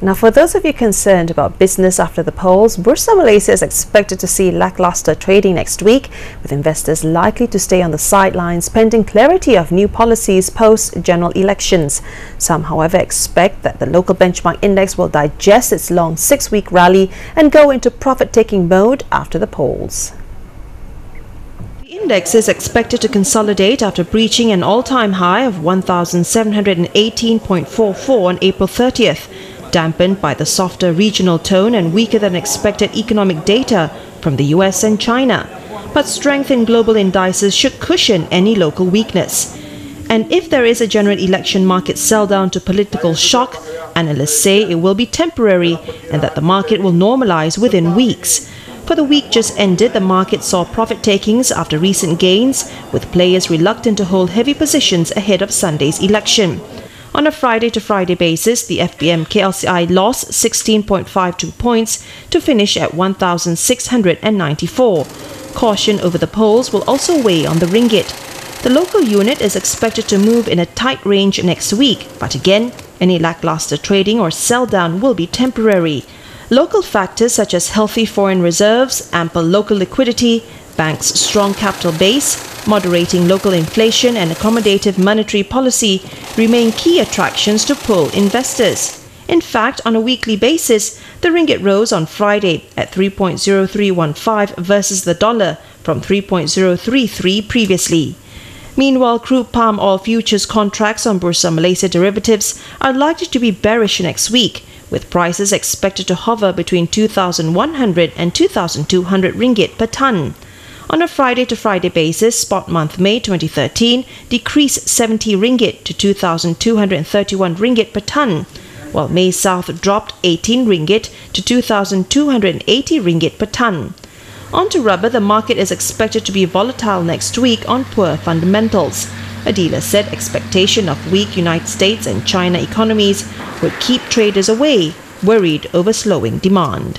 Now, for those of you concerned about business after the polls, Bursa Malaysia is expected to see lackluster trading next week, with investors likely to stay on the sidelines pending clarity of new policies post-general elections. Some, however, expect that the local benchmark index will digest its long 6-week rally and go into profit-taking mode after the polls. The index is expected to consolidate after breaching an all-time high of 1,718.44 on April 30th. Dampened by the softer regional tone and weaker than expected economic data from the US and China. But strength in global indices should cushion any local weakness. And if there is a general election market sell-down to political shock, analysts say it will be temporary and that the market will normalize within weeks. For the week just ended, the market saw profit takings after recent gains, with players reluctant to hold heavy positions ahead of Sunday's election. On a Friday-to-Friday basis, the FBM KLCI lost 16.52 points to finish at 1,694. Caution over the polls will also weigh on the ringgit. The local unit is expected to move in a tight range next week, but again, any lackluster trading or sell-down will be temporary. Local factors such as healthy foreign reserves, ample local liquidity, banks' strong capital base, moderating local inflation and accommodative monetary policy remain key attractions to pull investors. In fact, on a weekly basis, the ringgit rose on Friday at 3.0315 versus the dollar from 3.033 previously. Meanwhile, crude palm oil futures contracts on Bursa Malaysia derivatives are likely to be bearish next week, with prices expected to hover between 2,100 and 2,200 ringgit per tonne. On a Friday-to-Friday basis, spot month May 2013 decreased 70 ringgit to 2,231 ringgit per tonne, while May South dropped 18 ringgit to 2,280 ringgit per tonne. On to rubber, the market is expected to be volatile next week on poor fundamentals. A dealer said expectation of weak United States and China economies would keep traders away, worried over slowing demand.